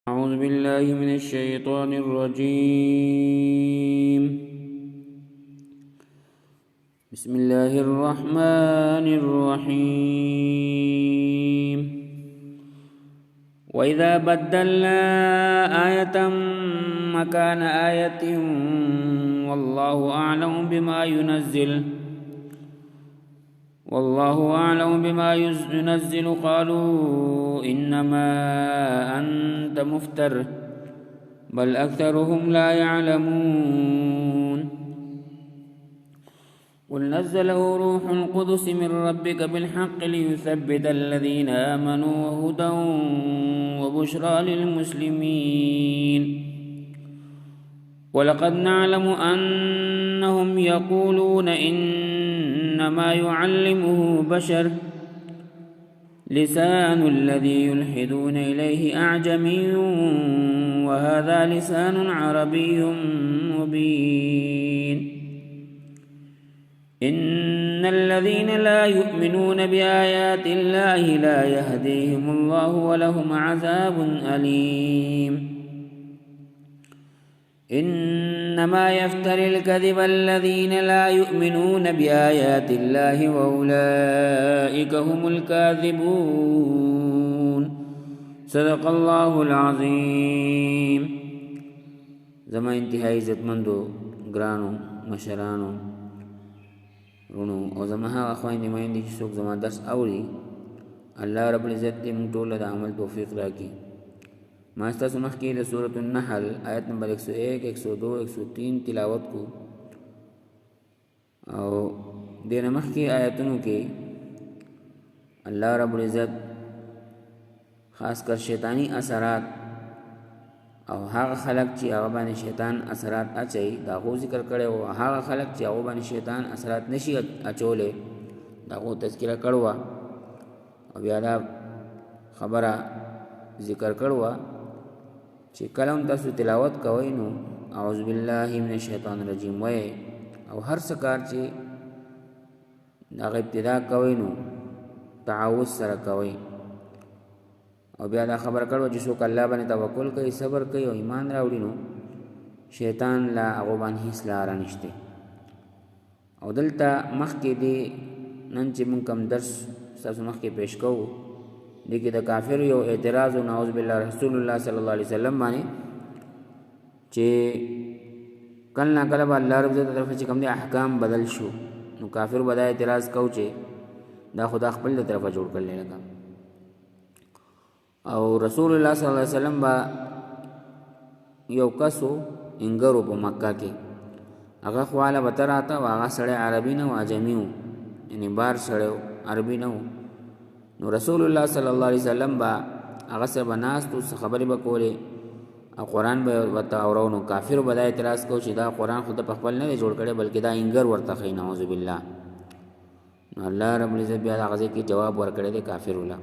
أعوذ بالله من الشيطان الرجيم. بسم الله الرحمن الرحيم. وإذا بدلنا آية مكان آية والله أعلم بما ينزل قالوا إنما أنت مفتر بل أكثرهم لا يعلمون. قل نزله روح القدس من ربك بالحق ليثبت الذين آمنوا وهدى وبشرى للمسلمين. ولقد نعلم أنهم يقولون إنما يعلمه بشر لسان الذي يلحدون إليه أعجمي وهذا لسان عربي مبين. إن الذين لا يؤمنون بآيات الله لا يهديهم الله ولهم عذاب أليم. إنما يفتري الكذب الذين لا يؤمنون بآيات الله وأولئك هم الكاذبون. صدق الله العظيم. زما انتهائی عزتمندو گرانو مشرانو رونو او زما هغه خويندې میندې چې څوک زما درس اوري، الله رب العزت دې موږ ټول د عمل توفیق راکړي. ما ستاسو مخکې د سورة النحل آیت نمبر 101 102 103 تلاوت کو او دینه مخکې آیتونو کې الله رب العزت خاص کر شیطانی اثرات او هغه خلق چې هغه باندې شیطان اثرات اچي دا غو ذکر کړي او هغه خلق چې هغه باندې شیطان اثرات نشي اچولې دا غو تذکرہ کړو او بیا دا خبره ذکر کړو چې کلام تاسو تلاوت کوئ نو اعوذ بالله من الشیطان الرجیم وای او هر څه کار چې هغه ابتدا کوئ نو تعوذ سره کوئ او بیا دا خبر کړو چې څوک الله باندې توکل کوي صبر کوي او ایمان راوړي نو شیطان لا هغه باندې هیڅ لار نشته. او دلته مخکې دی نن چې موږ کوم درس تاسو مخکې پیش کوو دغه د کافر یو اعتراض او نعوذ بالله رسول الله صلی الله علیه وسلم باندې چې کله کله الله رب دې طرف چې کوم دي احکام بدل شو نو کافر بدای اعتراض کو چې دا خدا خپل طرفه جوړ کړل لګا. او رسول الله صلی الله علیه وسلم با یو کسو انګرو په مکه کې هغه خواله وتراته هغه سړی عربي نه او عجمي و، یعنی بار سړی عربي نه و. نو رسول الله صلی الله علیه وسلم با هغه سره بناست او خبرې وکولې او قران به وتا اورونو کافر به اعتراض کو چې دا قران خود په خپل نه جوړ کړي بلکې دا انګر ورته خي نعوذ بالله. نو الله رب العزت بیا هغه کې جواب ورکړي د کافر ولا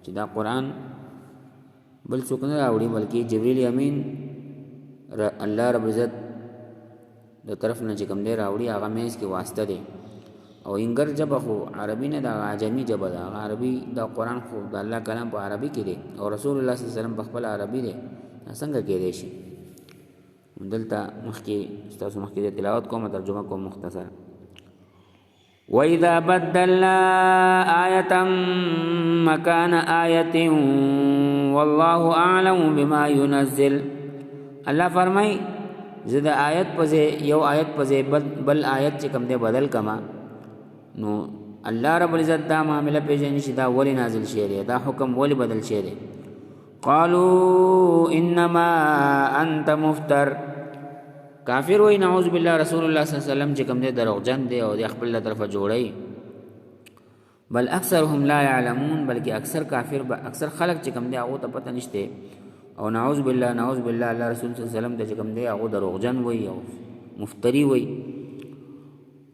چې دا قران بل څوک نه راوړي بلکې جبرئیل امین الله رب العزت د طرف نه چې کوم دی راوړي هغه مېز کې واسطه دی. او انګر جبه خو عربی نه دا عجمی جبه دا عربی دا قرآن خو دا الله کلام په عربی کې دی او رسول الله صلی الله علیه وسلم په خپل عربی دی څنګه کې دی شي. دلته مخکې تاسو مخکې تلاوت کوم ترجمه کوم مختصر. وَإِذَا بَدَّلْنَا آيَةً مَكَانَ آيَةٍ وَاللَّهُ أَعْلَمُ بِمَا يُنَزِّلُ. الله فرمای زه د آیت په یو آیت په بل آیت چې کوم دی بدل کما نو الله رب العزت دا معاملہ پیژني چې دا ولی نازل شي دی، دا حکم ولی بدل شي دی. قالوا انما انت مفتر. کافر وای نعوذ بالله رسول الله صلی الله علیه وسلم چې کوم دی دروغجن دی او د خپل طرفه جوړي. بل اکثرهم لا يعلمون، بلکې اکثر کافر اکثر خلق چې کوم دی هغه ته پته نشته او نعوذ بالله الله رسول صلی الله علیه وسلم ته چې کوم دی هغه دروغجن وای او مفتری وای.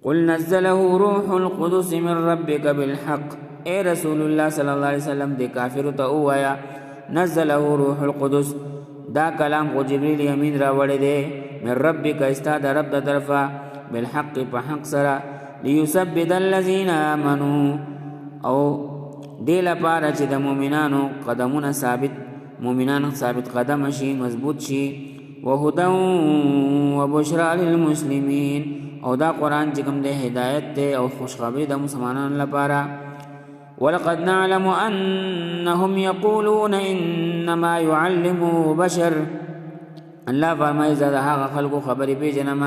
قل نزله روح القدس من ربك بالحق. اے رسول الله صلی الله علیه وسلم دې کافر ته وایا نزله روح القدس دا کلام خو جبرئیل امین را وړی دی من ربک استاد رب د طرفه بالحق په حق سره ليثبت الذين آمنوا او دې لپاره چې د مؤمنانو قدمونه ثابت مؤمنان ثابت قدم شي مضبوط شي وهدى وبشرى للمسلمین او دا قرآن چې کوم دی هدایت دی او خوشخبری د مسلمانانو لپاره ولقد نعلم انهم يقولون انما يعلمه بشر الله فرمایي زه د هغه خلکو خبرې پیژنم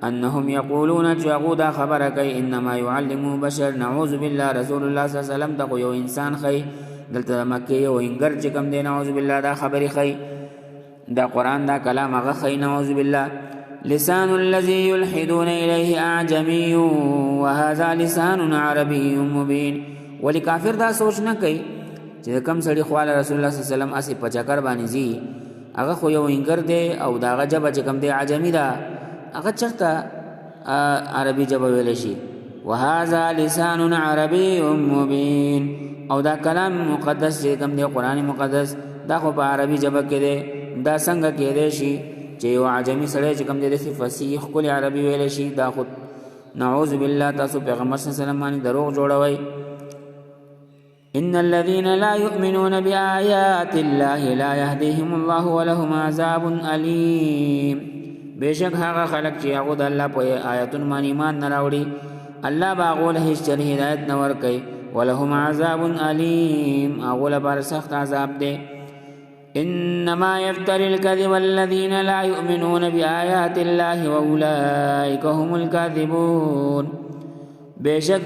انهم يقولون چې دا خبره کوي انما يعلمه بشر نعوذ بالله رسول الله صلی الله علیه وسلم ته یو انسان خي دلته مکه یو انګر چې کوم دی نعوذ بالله دا خبرې خي دا قرآن دا کلام هغه خي نعوذ بالله لسان الذي يلحدون إليه أعجمي وهذا لسان عربي مبين ولی کافر دا سوچ نه کوي چې کم سړي خواله رسول الله صلی الله علیه وسلم اسی پچکر باندې زی هغه خو یو انګر دی او دا هغه جبه چې کم دی عجمی دا هغه چرته عربي جبه ویل شي وهذا لسان عربي مبين او دا کلام مقدس چې کم دی قرآن مقدس دا خو په عربي جبه کې دی دا څنګه کېدی شي چې یو عجمی سړی چې کوم دی داسې فصیح ښکلی عربي ویلی شي دا خود نعوذ بالله تاسو پیغمبر صلی الله علیه وسلم باندې دروغ جوړوئ ان الذين لا يؤمنون بآيات الله لا يهديهم الله ولهم عذاب أليم بشک هغه خلق چې هغه د الله په آیاتونو باندې ایمان نه راوړي الله به هغو له هیڅ چره هدایت نه ورکوي ولهم عذاب أليم هغو لپاره سخت عذاب دی انما يفتري الكذب الذين لا يؤمنون بآيات الله واولئك هم الكاذبون بشک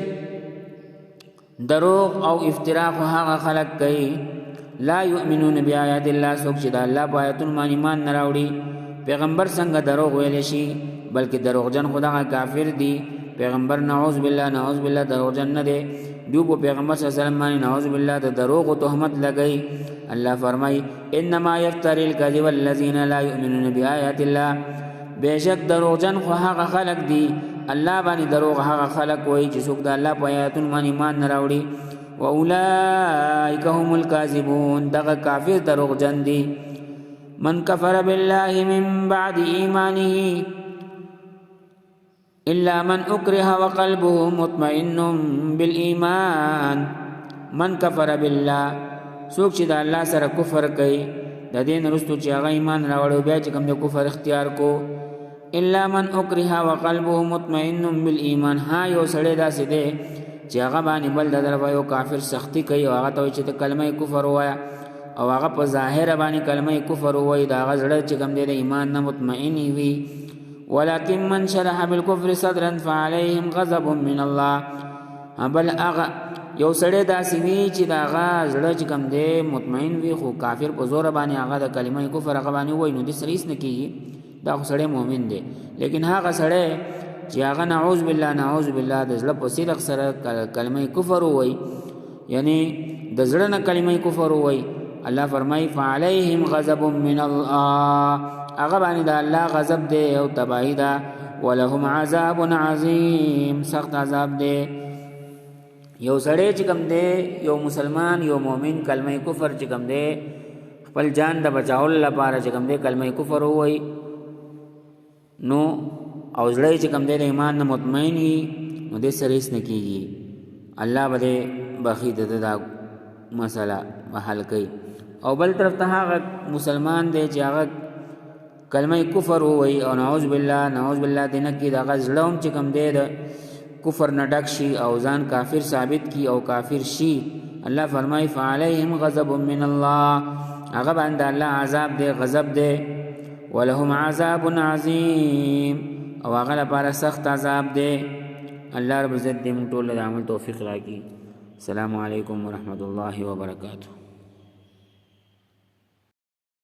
دروغ او افتراء هغه خلق کوي لا يؤمنون بآيات الله سوک چې د الله په آیاتونو باندې ایمان نه راوړي پیغمبر څنګه دروغ ویل شي بلکې دروغجن خدا کافر دي پیغمبر نعوذ بالله دروغجن نه دی دیو په پیغمبر صلی الله علیه وسلم باندې نعوذ بالله د دروغ او تهمت لګئی الله فرمای انما يفتري الكذب الذين لا يؤمنون بآيات الله بشک دروغجن خو هغه خلق دي الله باندې دروغ هغه خلق وای چې څوک د الله په آیاتونو باندې ایمان نه راوړي واولئک هم الكاذبون دغه کافر دروغجن دي من كفر بالله من بعد ایمانه الا من اکره وقلبه مطمئن بالایمان من کفر بالله څوک چې د الله سره کفر کوي د دین رستو چې هغه ایمان راوړو بیا چې کوم د کفر اختیار کو الا من اکره وقلبه مطمئن بالایمان ها یو سړی داسې دی چې هغه باندې بل د طرفه یو کافر سختی کوي او هغه ته چې کلمه کفر وایا او هغه په ظاهر باندې کلمه کفر وایي دا هغه زړه چې کوم دی د ایمان نه مطمئن وي ولكن من شرح بالكفر صدرا فعليهم غضب من الله بل اغا یو سړی داسې وي چې دا هغه زړه چې کوم دی مطمئن وي خو کافر په زور باندې هغه د کلمه کفر هغه باندې وایي نو د سریس نه کیږي دا خو سړی مؤمن دی لیکن هغه سړی چې هغه نعوذ بالله د زړه په صدق سره کلمه کفر وایي یعنی د زړه نه کلمه کفر وایي الله فرمای فعليهم غضب من الله هغه باندې د الله غضب دی او تباہی ده ولهم عذاب عظیم سخت عذاب دی یو سړی چې کوم دی یو مسلمان یو مؤمن کلمه کفر چې کوم دی خپل جان د بچاول لپاره چې کوم دی کلمه کفر وایي نو او زړی چې کوم دی د ایمان نه مطمئن وي نو دې سره هیڅ نه کیږي الله به بخي د دا مسله حل کوي او بل طرف ته هغه مسلمان دی چې هغه کلمه کفر وایي او نعوذ بالله دینه کې دا غزلوم چې کوم دی د کفر نه ډک شي او ځان کافر ثابت کی او کافر شي الله فرمای فعليهم غضب من الله هغه باندې الله عذاب دی غضب دی ولهم عذاب عظیم او هغه لپاره سخت عذاب دی الله رب عزت دې موږ ټول د عمل توفیق راکړي السلام علیکم ورحمت الله وبرکاته